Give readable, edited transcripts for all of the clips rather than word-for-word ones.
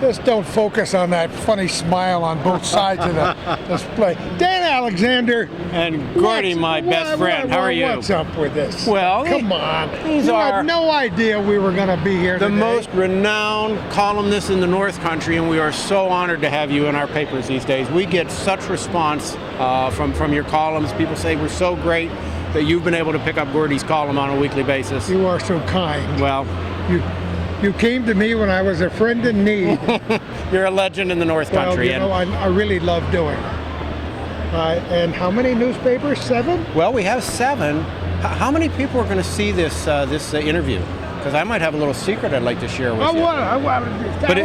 Just don't focus on that funny smile on both sides of the display. Dan Alexander. And Gordy, my best friend. How are you? What's up with this? Well, come on. These You are had no idea we were going to be here the today. most renowned columnists in the North Country, and we are so honored to have you in our papers these days. We get such response from your columns. People say we're so great that you've been able to pick up Gordy's column on a weekly basis. You are so kind. Well, you came to me when I was a friend in need. You're a legend in the North Country. Well, I really love doing it. And how many newspapers? 7? Well, we have 7. How many people are going to see this interview? Because I might have a little secret I'd like to share with you.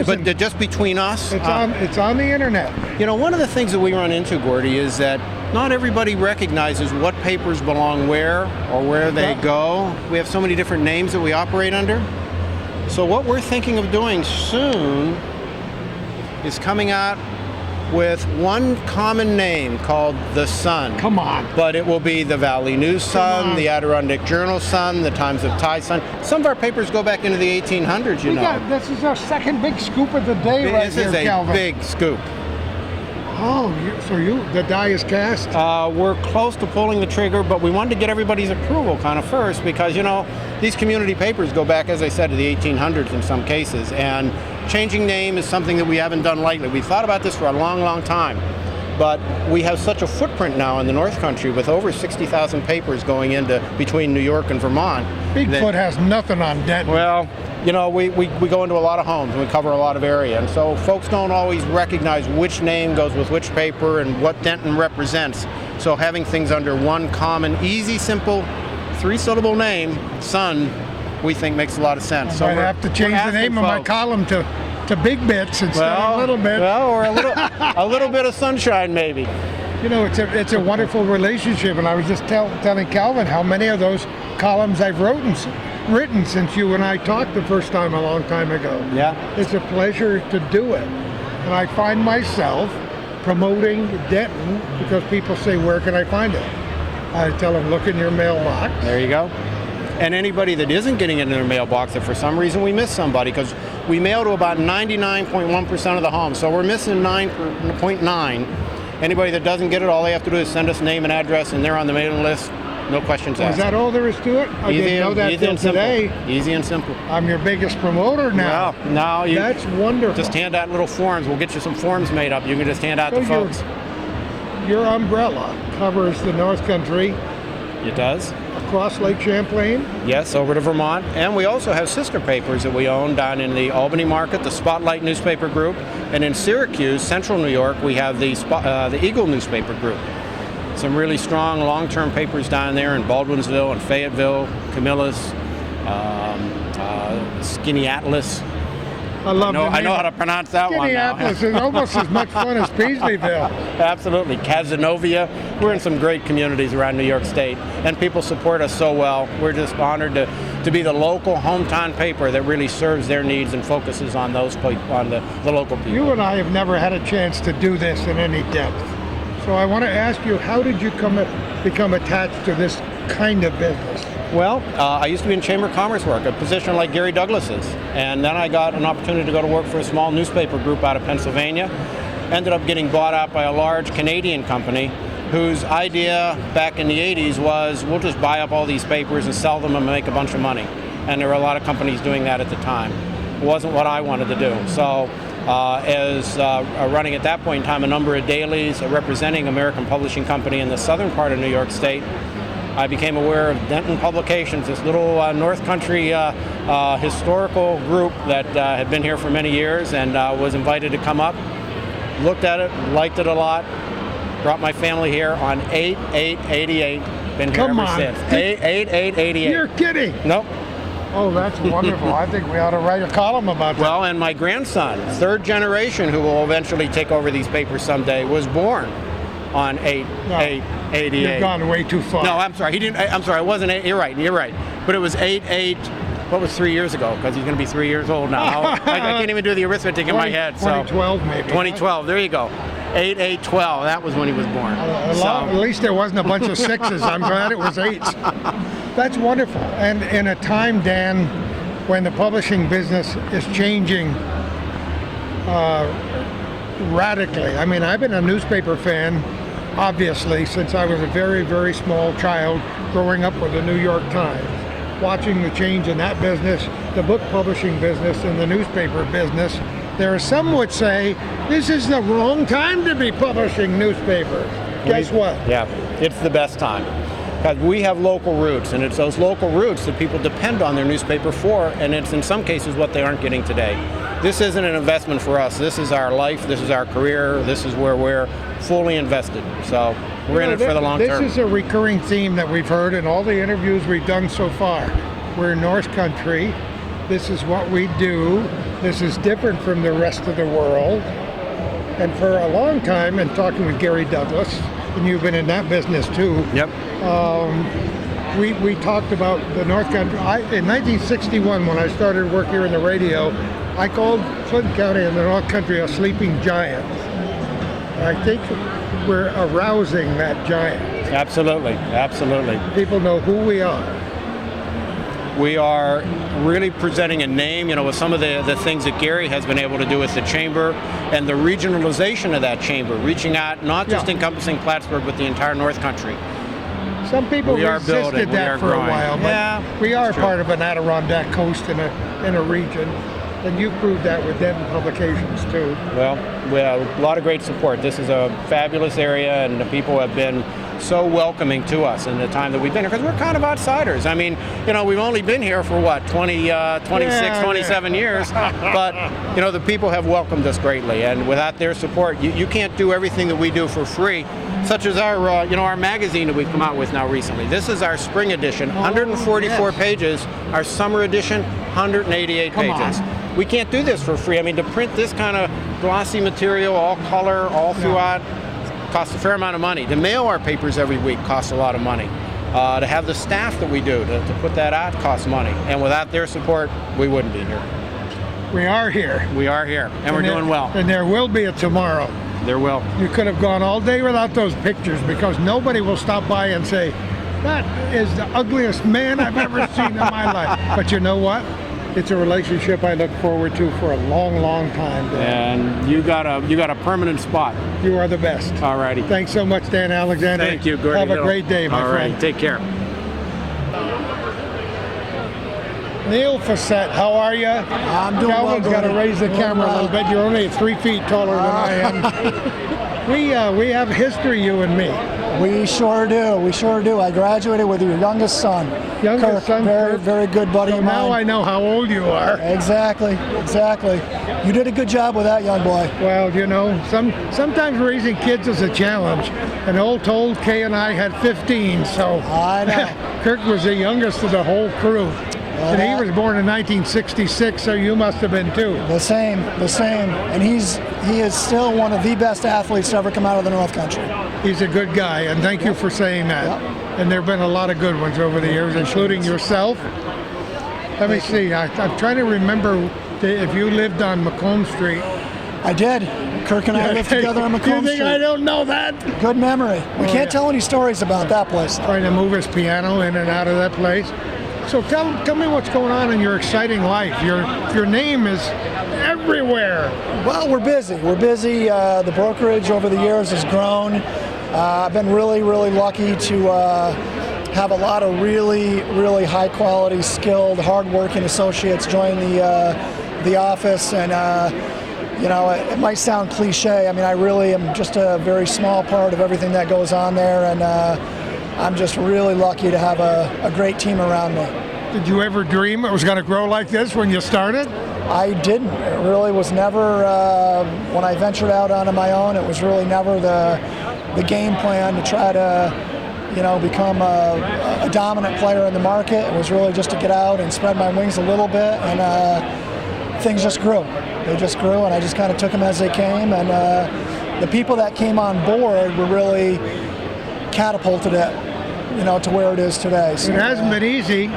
But just between us. It's on the internet. You know, one of the things that we run into, Gordy, is that not everybody recognizes what papers belong where or where they go. We have so many different names that we operate under. So what we're thinking of doing soon is coming out with one common name called the Sun. Come on. But it will be the Valley News Sun, the Adirondack Journal Sun, the Times of Ty Sun. Some of our papers go back into the 1800s, you know. This is our second big scoop of the day right here, Calvin. This is a big scoop. Oh, so the die is cast? We're close to pulling the trigger, but we wanted to get everybody's approval kind of first because, you know, these community papers go back, as I said, to the 1800s in some cases, and changing name is something that we haven't done lightly. We thought about this for a long, long time, but we have such a footprint now in the North Country with over 60,000 papers going into between New York and Vermont. Bigfoot has nothing on Denton. Well, you know, we go into a lot of homes and we cover a lot of area, and so folks don't always recognize which name goes with which paper and what Denton represents. So having things under one common, easy, simple, 3-syllable name, Sun, we think makes a lot of sense. I might have to change the name of my column to Big Bits instead of Little Bit. Well, or a little bit of sunshine, maybe. You know, it's a wonderful relationship, and I was just telling Calvin how many of those columns I've written since you and I talked the first time a long time ago. Yeah. It's a pleasure to do it. And I find myself promoting Denton because people say, where can I find it? I tell them, look in your mailbox. There you go. And anybody that isn't getting it in their mailbox, if for some reason we miss somebody, because we mail to about 99.1% of the homes, so we're missing 9.9. Anybody that doesn't get it, all they have to do is send us name and address, and they're on the mailing list. No questions asked. Is that all there is to it? I didn't know that till today. Easy and simple. I'm your biggest promoter now. Well, now you that's wonderful. Just hand out little forms. We'll get you some forms made up. You can just hand out to folks. Your umbrella covers the North Country. It does. Across Lake Champlain? Yes, over to Vermont. And we also have sister papers that we own down in the Albany market, the Spotlight newspaper group. And in Syracuse, central New York, we have the Eagle newspaper group. Some really strong long-term papers down there in Baldwinsville and Fayetteville, Camillus, Skinny Atlas. I know how to pronounce that one now. Atlas is almost as much fun as Paisleyville. Absolutely. Cazenovia. We're in some great communities around New York State, and people support us so well. We're just honored to be the local hometown paper that really serves their needs and focuses on the local people. You and I have never had a chance to do this in any depth. So I want to ask you, how did you become attached to this kind of business? Well, I used to be in Chamber of Commerce work, a position like Gary Douglas's. And then I got an opportunity to go to work for a small newspaper group out of Pennsylvania. Ended up getting bought out by a large Canadian company whose idea back in the 80s was, we'll just buy up all these papers and sell them and make a bunch of money. And there were a lot of companies doing that at the time. It wasn't what I wanted to do. So as running at that point in time a number of dailies representing American Publishing Company in the southern part of New York State, I became aware of Denton Publications, this little North Country historical group that had been here for many years, and was invited to come up. Looked at it, liked it a lot, brought my family here on 8/8/88. Been here ever since. 8/8/88. You're kidding. Nope. Oh, that's wonderful. I think we ought to write a column about that. Well, and my grandson, third generation, who will eventually take over these papers someday, was born on 8/8/88. You've gone way too far. No, I'm sorry. He didn't. I'm sorry. It wasn't 8. You're right. But it was 8/8. What was 3 years ago? Because he's going to be 3 years old now. I can't even do the arithmetic in my head. 2012 maybe. 2012. There you go. 8/8/12. That was when he was born. At least there wasn't a bunch of 6s. I'm glad it was 8s. That's wonderful. And in a time, Dan, when the publishing business is changing radically. I mean, I've been a newspaper fan, obviously, since I was a very, very small child growing up with the New York Times, watching the change in that business, the book publishing business, and the newspaper business. There are some would say, this is the wrong time to be publishing newspapers. Guess what? Yeah, it's the best time. Because we have local roots, and it's those local roots that people depend on their newspaper for, and it's in some cases what they aren't getting today. This isn't an investment for us. This is our life, this is our career, this is where we're fully invested. So we're in it for the long term. This is a recurring theme that we've heard in all the interviews we've done so far. We're North Country. This is what we do. This is different from the rest of the world. And for a long time, and talking with Gary Douglas, and you've been in that business too. Yep. We talked about the North Country. In 1961, when I started work here in the radio, I called Clinton County and the North Country a sleeping giant. I think we're arousing that giant. Absolutely, absolutely. People know who we are. We are really presenting a name, with some of the things that Gary has been able to do with the chamber and the regionalization of that chamber, reaching out, not just encompassing Plattsburgh, but the entire North Country. Some people resisted that for a while, but we are part of an Adirondack coast in a region, and you proved that with Denton Publications too. Well, we have a lot of great support. This is a fabulous area, and the people have been so welcoming to us in the time that we've been here, because we're kind of outsiders. I mean, we've only been here for 27 years, but the people have welcomed us greatly, and without their support, you can't do everything that we do for free, such as our our magazine that we've come out with now recently. This is our spring edition, 144 pages. Our summer edition, 188 pages. We can't do this for free. I mean, to print this kind of glossy material, all color, all throughout, costs a fair amount of money. To mail our papers every week costs a lot of money. To have the staff that we do to put that out costs money. And without their support, we wouldn't be here. We are here. We are here, and we're doing well. And there will be a tomorrow. There will. You could have gone all day without those pictures, because nobody will stop by and say, that is the ugliest man I've ever seen in my life. But you know what? It's a relationship I look forward to for a long, long time, Dan. And you got a permanent spot. You are the best. All righty. Thanks so much, Dan Alexander. Thank you, Gordy. Have a great day, my friend. All right, take care. Neil Fassett, how are you? I'm doing Calvin's well. got to raise the camera a little bit. You're only 3 feet taller than I am. We have history, you and me. We sure do. We sure do. I graduated with your youngest son. Youngest son, very, Kirk. very good buddy So of mine. now I know how old you are. Exactly. You did a good job with that, young boy. Well, sometimes raising kids is a challenge. And all told, Kay and I had 15, so I know. Kirk was the youngest of the whole crew. Well, And he was born in 1966, so you must have been too. The same. And he is still one of the best athletes to ever come out of the North Country. He's a good guy, and thank you for saying that. Yep. And there have been a lot of good ones over the years, including yourself. Let me see. I'm trying to remember if you lived on Macomb Street. I did. Kirk and I lived together on Macomb You think Street. I don't know that? Good memory. We can't tell any stories about that place. Trying to move his piano in and out of that place. So tell me what's going on in your exciting life. Your name is everywhere. Well, we're busy. The brokerage over the years has grown. I've been really, really lucky to have a lot of really, really high quality, skilled, hardworking associates join the office. And it might sound cliche. I mean, I really am just a very small part of everything that goes on there, and I'm just really lucky to have a great team around me. Did you ever dream it was going to grow like this when you started? I didn't. It really was never, when I ventured out onto my own, it was really never the game plan to try to, become a dominant player in the market. It was really just to get out and spread my wings a little bit, and things just grew. They just grew, and I just kind of took them as they came, and the people that came on board were really catapulted it, to where it is today. So, It hasn't been easy.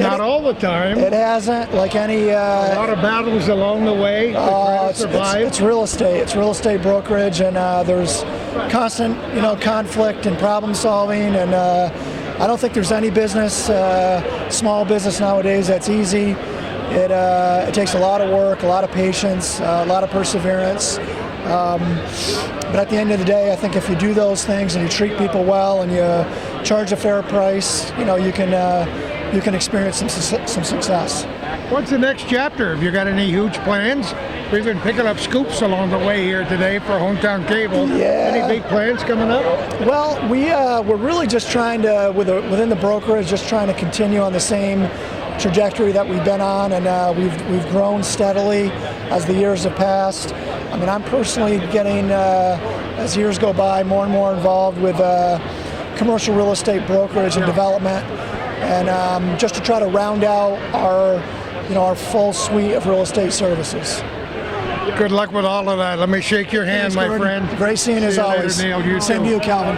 Not all the time. It hasn't, like any... a lot of battles along the way to try to survive. It's real estate. It's real estate brokerage, and there's constant, conflict and problem solving. And I don't think there's any business, small business nowadays, that's easy. It takes a lot of work, a lot of patience, a lot of perseverance. But at the end of the day, I think if you do those things and you treat people well and you charge a fair price, you can experience some success. What's the next chapter? Have you got any huge plans? We've been picking up scoops along the way here today for Hometown Cable. Yeah. Any big plans coming up? Well, we're really just trying to, within the brokerage, just trying to continue on the same trajectory that we've been on, and we've grown steadily as the years have passed. I mean, I'm personally getting, as years go by, more and more involved with commercial real estate brokerage and development, and just to try to round out our full suite of real estate services. Good luck with all of that. Let me shake your hand, Thanks, my Gordon. friend. Great seeing you as See you later, always. Neil. You Same too. to you, Calvin.